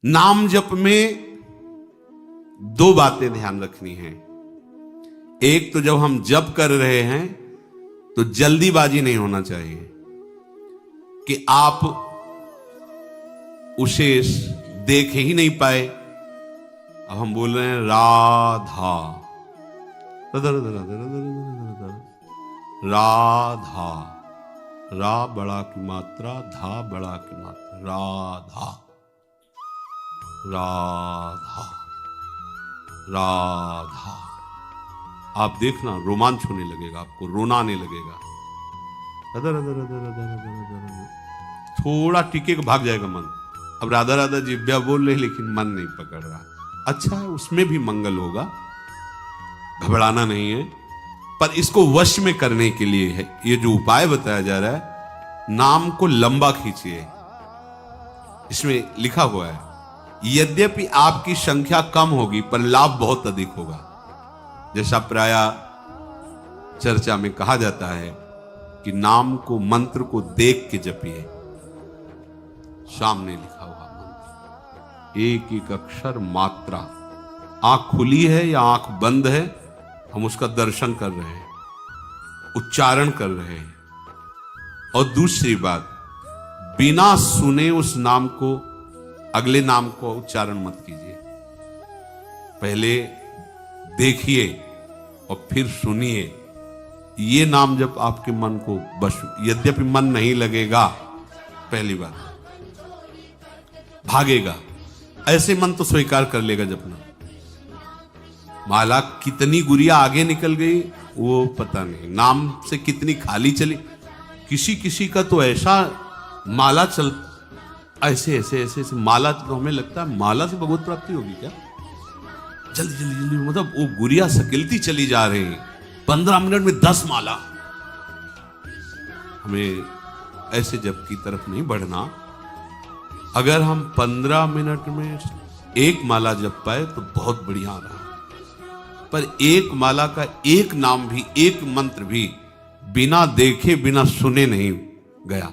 नाम जप में दो बातें ध्यान रखनी है। एक तो जब हम जप कर रहे हैं तो जल्दीबाजी नहीं होना चाहिए कि आप उसे देख ही नहीं पाए। अब हम बोल रहे हैं राधा राधा, रा बड़ा की मात्रा, धा बड़ा की मात्रा, राधा राधा राधा। आप देखना रोमांच होने लगेगा, आपको रोना आने लगेगा। Other other other other other other, थोड़ा टिके भाग जाएगा मन। अब राधा राधा जिब्या बोल रहे लेकिन मन नहीं पकड़ रहा। अच्छा है, उसमें भी मंगल होगा, घबराना नहीं है। पर इसको वश में करने के लिए है ये जो उपाय बताया जा रहा है, नाम को लंबा खींचिए। इसमें लिखा हुआ है यद्यपि आपकी संख्या कम होगी पर लाभ बहुत अधिक होगा। जैसा प्राय चर्चा में कहा जाता है कि नाम को, मंत्र को देख के जपिए। सामने लिखा हुआ मंत्र, एक एक अक्षर मात्रा, आंख खुली है या आंख बंद है, हम उसका दर्शन कर रहे हैं, उच्चारण कर रहे हैं। और दूसरी बात, बिना सुने उस नाम को, अगले नाम को उच्चारण मत कीजिए। पहले देखिए और फिर सुनिए। ये नाम जब आपके मन को बस, यद्यपि मन नहीं लगेगा, पहली बात भागेगा, ऐसे मन तो स्वीकार कर लेगा जपना। माला कितनी गुड़िया आगे निकल गई वो पता नहीं, नाम से कितनी खाली चली। किसी किसी का तो ऐसा माला चल, ऐसे ऐसे ऐसे ऐसे माला, तो हमें लगता है माला से भगवत प्राप्ति होगी क्या। जल्दी जल्दी जल्दी, मतलब वो गुड़िया सकेलती चली जा रही है, 15 मिनट में 10 माला। हमें ऐसे जप की तरफ नहीं बढ़ना। अगर हम 15 मिनट में एक माला जप पाए तो बहुत बढ़िया रहा। पर एक माला का एक नाम भी, एक मंत्र भी बिना देखे बिना सुने नहीं गया।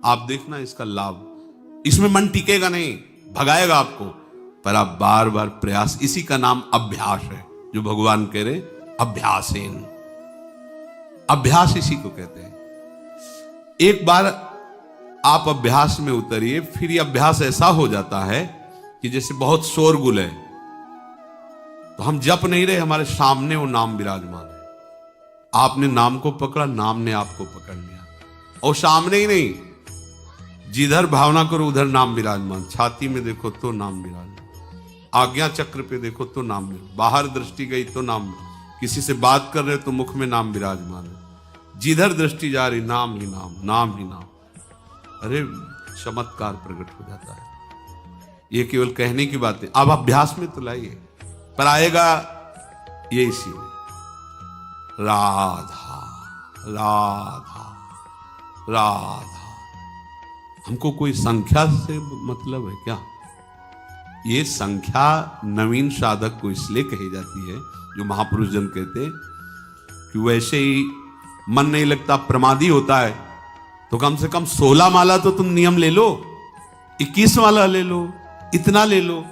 आप देखना इसका लाभ, इसमें मन टिकेगा नहीं, भगाएगा आपको। पर आप बार बार प्रयास, इसी का नाम अभ्यास है, जो भगवान कह रहे अभ्यासेन। अभ्यास इसी को कहते हैं। एक बार आप अभ्यास में उतरिए, फिर ये अभ्यास ऐसा हो जाता है कि जैसे बहुत शोरगुल है तो हम जप नहीं रहे, हमारे सामने वो नाम विराजमान है। आपने नाम को पकड़ा, नाम ने आपको पकड़ लिया। और सामने ही नहीं, जिधर भावना करो उधर नाम विराजमान। छाती में देखो तो नाम विराजमान, आज्ञा चक्र पे देखो तो नाम विराजमान, बाहर दृष्टि गई तो नाम, किसी से बात कर रहे तो मुख में नाम विराजमान है। जिधर दृष्टि जा रही नाम ही नाम, नाम ही नाम। अरे चमत्कार प्रकट हो जाता है। ये केवल कहने की बात है, अब अभ्यास में तो लाइए, पर आएगा ये इसी में। राधा राधा राधा। हमको कोई संख्या से मतलब है क्या? ये संख्या नवीन साधक को इसलिए कही जाती है, जो महापुरुष जन कहते हैं कि वैसे ही मन नहीं लगता, प्रमादी होता है, तो कम से कम 16 माला तो तुम नियम ले लो, 21 माला ले लो, इतना ले लो।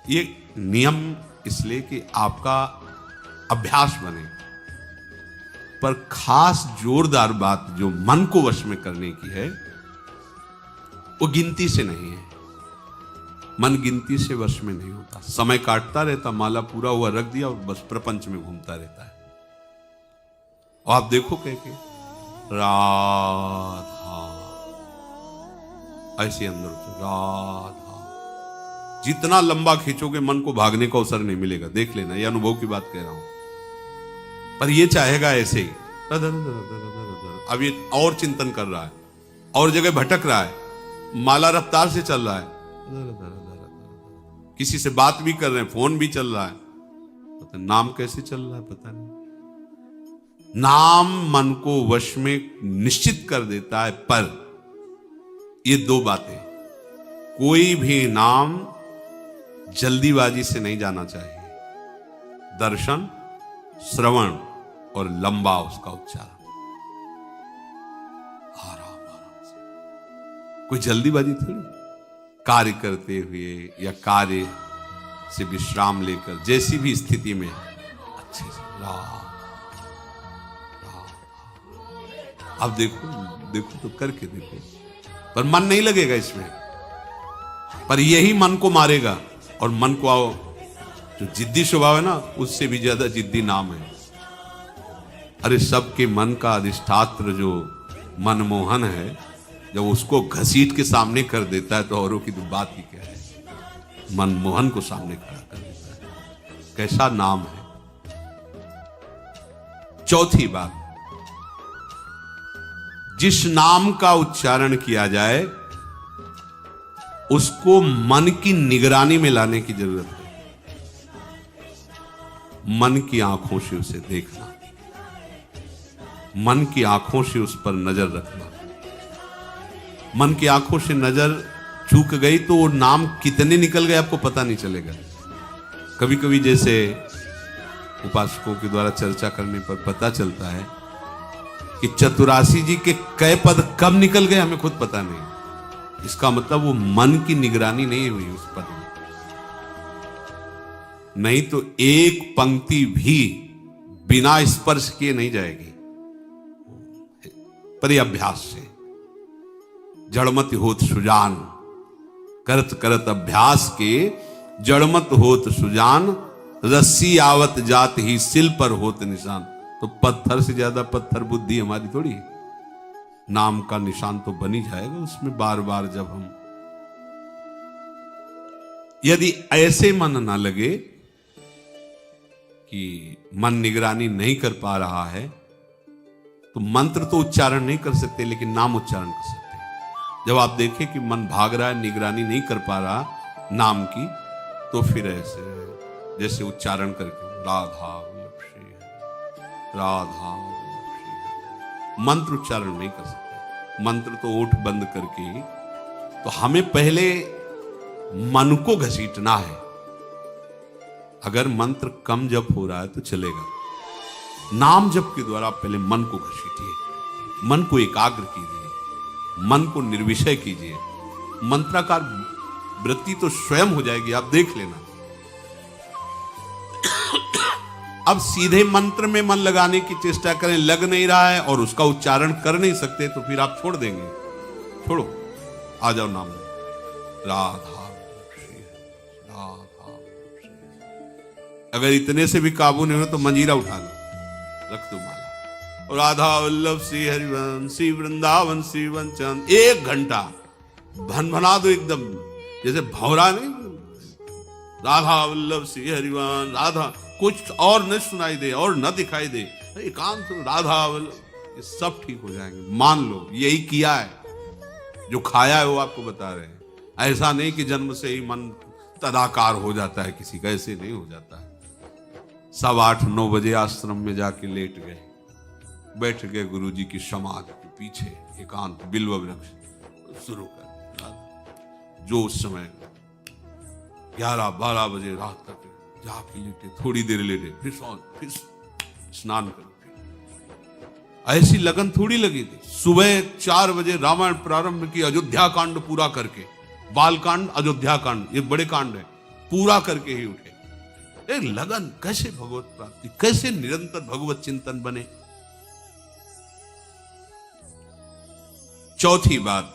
ये नियम इसलिए कि आपका अभ्यास बने। पर खास जोरदार बात जो मन को वश में करने की है, वो गिनती से नहीं है। मन गिनती से वश में नहीं होता, समय काटता रहता, माला पूरा हुआ रख दिया और बस प्रपंच में घूमता रहता है। और आप देखो कह के राधा, ऐसे अंदर से राधा, जितना लंबा खींचोगे मन को भागने का अवसर नहीं मिलेगा। देख लेना, ये अनुभव की बात कह रहा हूं। पर ये चाहेगा ऐसे ही। अब ये और चिंतन कर रहा है, और जगह भटक रहा है, माला रफ्तार से चल रहा है, किसी से बात भी कर रहे हैं, फोन भी चल रहा है, पता नाम कैसे चल रहा है पता नहीं। नाम मन को वश में निश्चित कर देता है। पर ये दो बातें, कोई भी नाम जल्दीबाजी से नहीं जाना चाहिए। दर्शन, श्रवण और लंबा उसका उच्चारण, आराम आराम से। कोई जल्दीबाजी थोड़ी, कार्य करते हुए या कार्य से विश्राम लेकर जैसी भी स्थिति में अच्छे से अब देखो तो करके देखो, पर मन नहीं लगेगा इसमें, पर यही मन को मारेगा। और मन को आओ जो जिद्दी स्वभाव है ना, उससे भी ज्यादा जिद्दी नाम है। अरे सबके मन का अधिष्ठात्र जो मनमोहन है, जब उसको घसीट के सामने कर देता है तो औरों की तो बात ही क्या है। मनमोहन को सामने खड़ा कर देता है, कैसा नाम है। चौथी बात, जिस नाम का उच्चारण किया जाए उसको मन की निगरानी में लाने की जरूरत है। मन की आंखों से उसे देखना, मन की आंखों से उस पर नजर रखना। मन की आंखों से नजर चूक गई तो वो नाम कितने निकल गए आपको पता नहीं चलेगा। कभी कभी जैसे उपासकों के द्वारा चर्चा करने पर पता चलता है कि चतुरासी जी के कई पद कब निकल गए हमें खुद पता नहीं। इसका मतलब वो मन की निगरानी नहीं हुई उस पद में, नहीं तो एक पंक्ति भी बिना स्पर्श किए नहीं जाएगी। पर यह अभ्यास से जड़मत होत सुजान, करत करत अभ्यास के जड़मत होत सुजान, रस्सी आवत जात ही सिल पर होत निशान। तो पत्थर से ज्यादा पत्थर बुद्धि हमारी थोड़ी है। नाम का निशान तो बन ही जाएगा उसमें बार बार जब हम, यदि ऐसे मन ना लगे कि मन निगरानी नहीं कर पा रहा है, तो मंत्र तो उच्चारण नहीं कर सकते लेकिन नाम उच्चारण कर सकते हैं। जब आप देखें कि मन भाग रहा है, निगरानी नहीं कर पा रहा नाम की, तो फिर ऐसे जैसे उच्चारण करके राधा वल्लभ श्री हरि, राधा वल्लभ श्री हरि, मंत्र उच्चारण नहीं कर सकते। मंत्र तो ओठ बंद करके, तो हमें पहले मन को घसीटना है। अगर मंत्र कम जप हो रहा है तो चलेगा, नाम जप के द्वारा पहले मन को घसीटिए, मन को एकाग्र कीजिए, मन को निर्विषय कीजिए। मंत्राकार वृत्ति तो स्वयं हो जाएगी, आप देख लेना। अब सीधे मंत्र में मन लगाने की चेष्टा करें, लग नहीं रहा है और उसका उच्चारण कर नहीं सकते, तो फिर आप छोड़ देंगे। छोड़ो, आ जाओ नाम में, राधा श्री राधा श्री। अगर इतने से भी काबू नहीं हो तो मंजीरा उठा लो, रख दो माला, और राधा वल्लभ श्री हरिवंशी वृंदावन श्री वंचन 1 घंटा भनभना दो एकदम, जैसे भौरा नहीं, राधा वल्लभ श्री हरिवंश, राधा, कुछ और न सुनाई दे और न दिखाई दे, एकांत राधा वल्लभ, ये सब ठीक हो जाएंगे। मान लो यही किया है, जो खाया है वो आपको बता रहे हैं। ऐसा नहीं कि जन्म से ही मन तदाकार हो जाता है किसी का, ऐसे नहीं हो जाता है। सब 8-9 बजे आश्रम में जाके लेट गए, बैठ गए गुरुजी की समाधि के पीछे, एकांत बिल्व वृक्ष, शुरू कर जो उस समय 11-12 बजे रात तक जाके लेटे, थोड़ी देर लेटे, फिर स्नान करके। ऐसी लगन थोड़ी लगी थी। सुबह 4 बजे रामायण प्रारंभ की, अयोध्या कांड पूरा करके, बाल कांड, अयोध्या कांड, ये बड़े कांड है, पूरा करके ही उठे। एक लगन, कैसे भगवत प्राप्ति, कैसे निरंतर भगवत चिंतन बने। चौथी बात,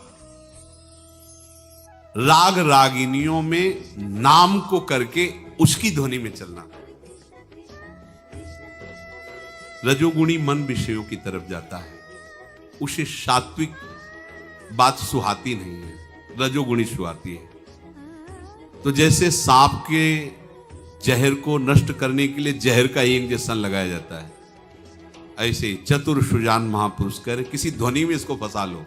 राग रागिनियों में नाम को करके उसकी ध्वनि में चलना। रजोगुणी मन विषयों की तरफ जाता है, उसे सात्विक बात सुहाती नहीं है, रजोगुणी सुहाती है। तो जैसे सांप के जहर को नष्ट करने के लिए जहर का इंजेक्शन लगाया जाता है, ऐसे चतुर सुजान महापुरुष कर किसी ध्वनि में इसको फंसा लो,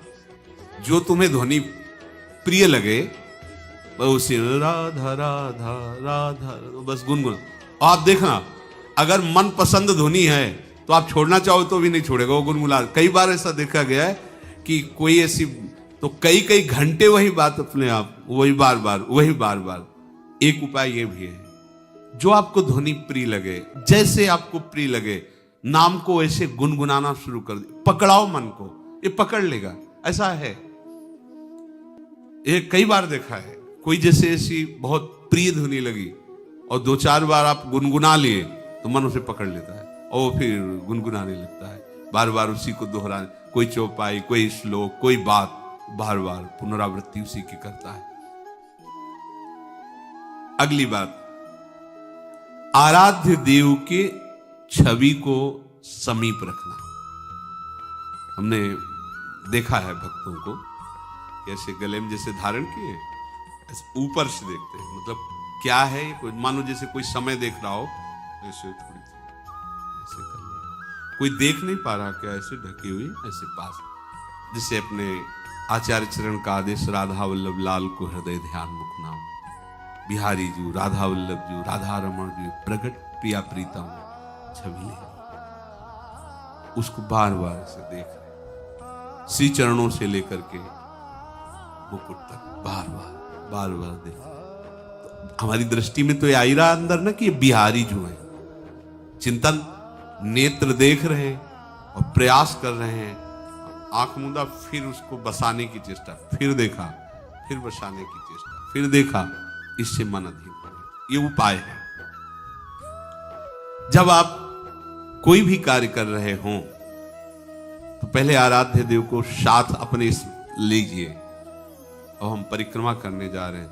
जो तुम्हें ध्वनि प्रिय लगे, उसी राधा राधा राधा बस गुनगुन। आप देखना, अगर मन पसंद ध्वनि है तो आप छोड़ना चाहो तो भी नहीं छोड़ेगा, वो गुनगुना। कई बार ऐसा देखा गया है कि कोई ऐसी, तो कई घंटे वही बात अपने आप, वही बार बार। एक उपाय ये भी है, जो आपको ध्वनि प्रिय लगे, जैसे आपको प्रिय लगे, नाम को ऐसे गुनगुनाना शुरू कर दे, पकड़ाओ मन को, ये पकड़ लेगा। ऐसा है, ये कई बार देखा है, कोई जैसे ऐसी बहुत प्रिय ध्वनि लगी और 2-4 बार आप गुनगुना लिए तो मन उसे पकड़ लेता है और वो फिर गुनगुनाने लगता है, बार बार उसी को दोहराने, कोई चौपाई, कोई श्लोक, कोई बात, बार बार पुनरावृत्ति उसी की करता है। अगली बात, आराध्य देव के छवि को समीप रखना। हमने देखा है भक्तों को ऐसे गले में जैसे धारण किए, ऐसे ऊपर से देखते हैं, मतलब क्या है, कोई मानो जैसे कोई समय देख रहा हो, ऐसे थोड़ी ऐसे कर ले, कोई देख नहीं पा रहा क्या, ऐसे ढकी हुई ऐसे पास, जिसे अपने आचार्य चरण का आदेश, राधा वल्लभ लाल को हृदय ध्यान मुख नाम, बिहारी जू, राधा वल्लभ जू, राधा रमण जू, प्रगट प्रिया प्रीतम छवि ले, उसको बार बार से देख रहे, श्री चरणों से लेकर के मुकुट तक बार बार देख। तो हमारी दृष्टि में तो ये आई रहा अंदर ना कि ये बिहारी जो है, चिंतन नेत्र देख रहे हैं और प्रयास कर रहे हैं, आंख मूंदा, फिर उसको बसाने की चेष्टा, फिर देखा, फिर बसाने की चेष्टा, फिर देखा, इससे मन अधीन हो। ये उपाय है। जब आप कोई भी कार्य कर रहे हों तो पहले आराध्य देव को साथ अपने लीजिए। और हम परिक्रमा करने जा रहे हैं,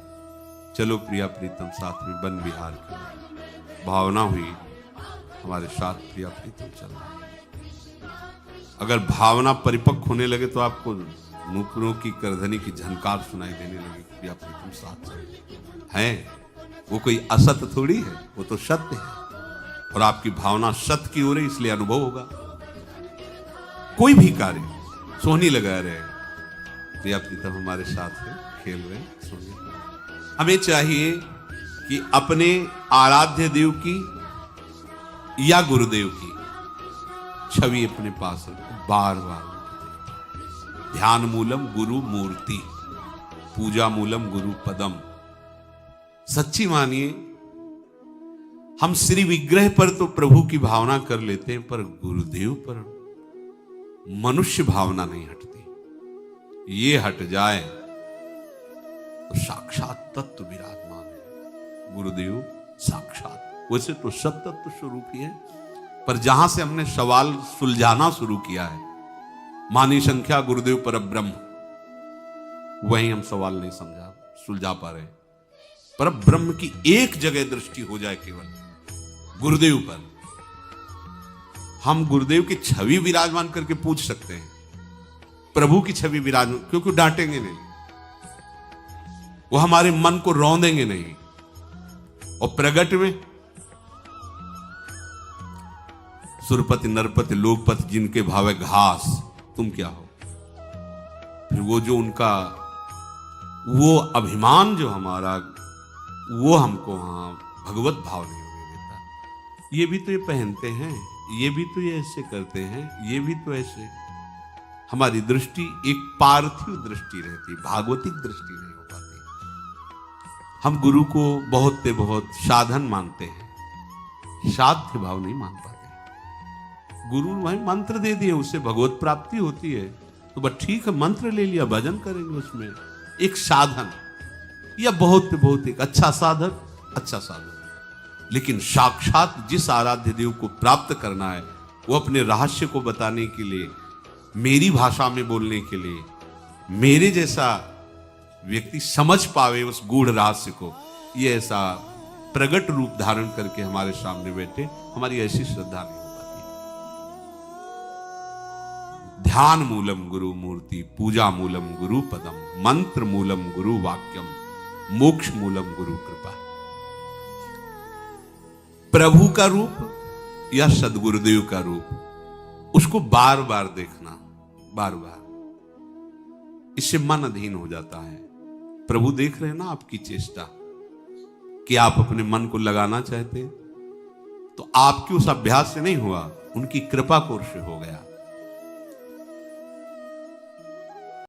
चलो प्रिया प्रीतम साथ में बन बिहार की भावना हुई, हमारे साथ प्रिया प्रीतम चल रहा है। अगर भावना परिपक्व होने लगे तो आपको नूपुरों की करधनी की झनकार सुनाई देने लगी, प्रिया प्रीतम साथ चल है। वो कोई असत्य थोड़ी है, वो तो सत्य है, और आपकी भावना सत्य की हो रही, इसलिए अनुभव होगा। कोई भी कार्य सोहनी लगा रहे, प्रिया प्रीतम हमारे साथ है, खेल रहे, सोहनी। हमें चाहिए कि अपने आराध्य देव की या गुरुदेव की छवि अपने पास रखो, बार बार। ध्यान मूलम गुरु मूर्ति, पूजा मूलम गुरु पदम। सच्ची मानिए, हम श्री विग्रह पर तो प्रभु की भावना कर लेते हैं, पर गुरुदेव पर मनुष्य भावना नहीं हटती। ये हट जाए तो साक्षात तत्व विराजमान है। गुरुदेव साक्षात, वैसे तो सब तत्व स्वरूप ही है, पर जहां से हमने सवाल सुलझाना शुरू किया है, मानी संख्या गुरुदेव पर ब्रह्म, वहीं हम सवाल नहीं सुलझा पा रहे। पर ब्रह्म की एक जगह दृष्टि हो जाए केवल गुरुदेव पर, हम गुरुदेव की छवि विराजमान करके पूछ सकते हैं, प्रभु की छवि विराजमान, क्योंकि डांटेंगे नहीं, वो हमारे मन को रौंदेंगे नहीं। और प्रगट में सुरपति नरपति लोकपति जिनके भावे घास, तुम क्या हो। फिर वो जो उनका वो अभिमान जो हमारा, वो हमको वहां भगवत भाव नहीं होने देता। ये भी तो ये पहनते हैं, ये भी तो ये ऐसे करते हैं, ये भी तो ऐसे। हमारी दृष्टि एक पार्थिव दृष्टि रहती, भागवतिक दृष्टि नहीं हो पाती। हम गुरु को बहुत साधन मानते हैं, साध्य भाव नहीं मान पाते। गुरु वही मंत्र दे दिए, उससे भगवत प्राप्ति होती है, तो बस ठीक है, मंत्र ले लिया, भजन करेंगे, उसमें एक साधन या बहुत एक अच्छा साधन। लेकिन साक्षात जिस आराध्य देव को प्राप्त करना है, वो अपने रहस्य को बताने के लिए, मेरी भाषा में बोलने के लिए, मेरे जैसा व्यक्ति समझ पावे उस गूढ़ रहस्य को, ये ऐसा प्रगट रूप धारण करके हमारे सामने बैठे, हमारी ऐसी श्रद्धा नहीं हो पाती। ध्यान मूलम गुरु मूर्ति, पूजा मूलम गुरु पदम, मंत्र मूलम गुरु वाक्यम, मोक्ष मूलम गुरु कृपा। प्रभु का रूप या सदगुरुदेव का रूप, उसको बार बार देखना, बार बार, इससे मन अधीन हो जाता है। प्रभु देख रहे हैं ना आपकी चेष्टा, कि आप अपने मन को लगाना चाहते, तो आपके उस अभ्यास से नहीं हुआ, उनकी कृपा कोर से हो गया।